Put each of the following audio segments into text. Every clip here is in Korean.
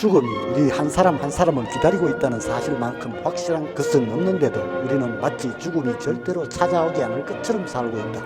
죽음이 우리 한 사람 한 사람을 기다리고 있다는 사실만큼 확실한 것은 없는데도 우리는 마치 죽음이 절대로 찾아오지 않을 것처럼 살고 있다.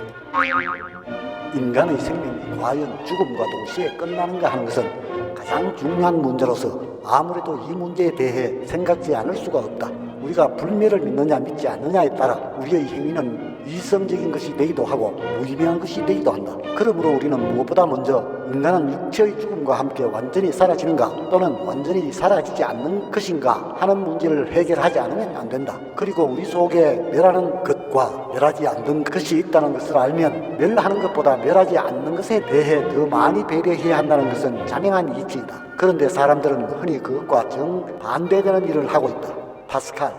인간의 생명이 과연 죽음과 동시에 끝나는가 하는 것은 가장 중요한 문제로서 아무래도 이 문제에 대해 생각지 않을 수가 없다. 우리가 불멸을 믿느냐 믿지 않느냐에 따라 우리의 행위는 이성적인 것이 되기도 하고 무의미한 것이 되기도 한다. 그러므로 우리는 무엇보다 먼저 인간은 육체의 죽음과 함께 완전히 사라지는가 또는 완전히 사라지지 않는 것인가 하는 문제를 해결하지 않으면 안 된다. 그리고 우리 속에 멸하는 것과 멸하지 않는 것이 있다는 것을 알면 멸하는 것보다 멸하지 않는 것에 대해 더 많이 배려해야 한다는 것은 자명한 이치이다. 그런데 사람들은 흔히 그것과 정반대되는 일을 하고 있다. 파스칼,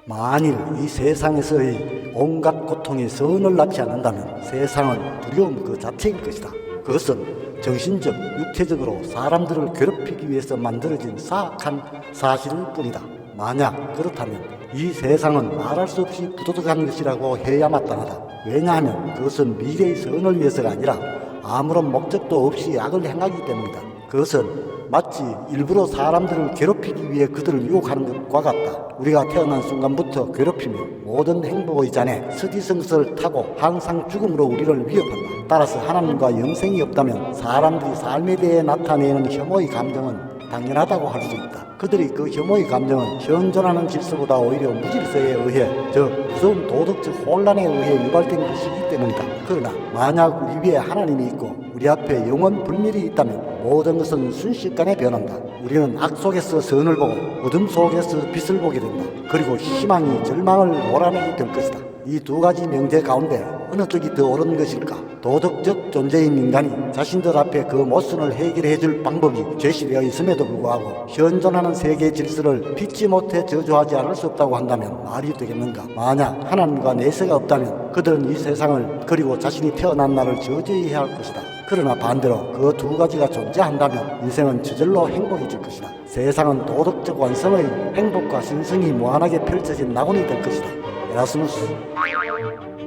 만일 이 세상에서의 온갖 고통이 선을 낳지 않는다면 세상은 두려움 그 자체일 것이다. 그것은 정신적, 육체적으로 사람들을 괴롭히기 위해서 만들어진 사악한 사실일 뿐이다. 만약 그렇다면 이 세상은 말할 수 없이 부도덕한 것이라고 해야 마땅하다. 왜냐하면 그것은 미래의 선을 위해서가 아니라 아무런 목적도 없이 악을 행하기 때문이다. 그것은 마치 일부러 사람들을 괴롭히기 위해 그들을 유혹하는 것과 같다. 우리가 태어난 순간부터 괴롭히며 모든 행복의 잔에 스디성스를 타고 항상 죽음으로 우리를 위협한다. 따라서 하나님과 영생이 없다면 사람들이 삶에 대해 나타내는 혐오의 감정은 당연하다고 할 수 있다. 그들이 그 혐오의 감정은 현존하는 질서보다 오히려 무질서에 의해 저 무서운 도덕적 혼란에 의해 유발된 것이기 때문이다. 그러나 만약 우리 위에 하나님이 있고 우리 앞에 영원 불멸이 있다면 모든 것은 순식간에 변한다. 우리는 악 속에서 선을 보고 어둠 속에서 빛을 보게 된다. 그리고 희망이 절망을 몰아내게 될 것이다. 이 두 가지 명제 가운데 어느 쪽이 더 옳은 것일까? 도덕적 존재인 인간이 자신들 앞에 그 모순을 해결해 줄 방법이 제시되어 있음에도 불구하고 현존하는 세계 질서를 피치 못해 저주하지 않을 수 없다고 한다면 말이 되겠는가? 만약 하나님과 내세가 없다면 그들은 이 세상을 그리고 자신이 태어난 날을 저주해야 할 것이다. 그러나 반대로 그 두 가지가 존재한다면 인생은 저절로 행복해질 것이다. 세상은 도덕적 완성의 행복과 신성이 무한하게 펼쳐진 낙원이 될 것이다. 에라스무스.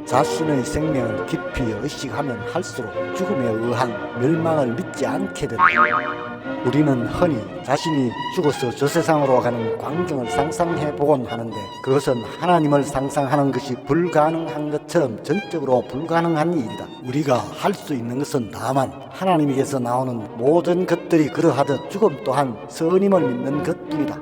자신의 생명을 깊이 의식하면 할수록 죽음에 의한 멸망을 믿지 않게 된다. 우리는 흔히 자신이 죽어서 저 세상으로 가는 광경을 상상해보곤 하는데 그것은 하나님을 상상하는 것이 불가능한 것처럼 전적으로 불가능한 일이다. 우리가 할 수 있는 것은 다만 하나님에게서 나오는 모든 것들이 그러하듯 죽음 또한 선임을 믿는 것뿐이다.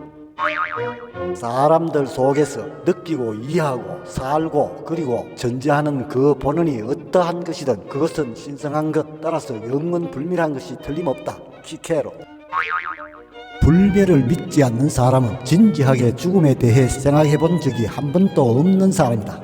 사람들 속에서 느끼고 이해하고 살고 그리고 존재하는 그 본원이 어떠한 것이든 그것은 신성한 것 따라서 영원 불멸한 것이 틀림없다. 키케로. 불멸을 믿지 않는 사람은 진지하게 죽음에 대해 생각해 본 적이 한 번도 없는 사람이다.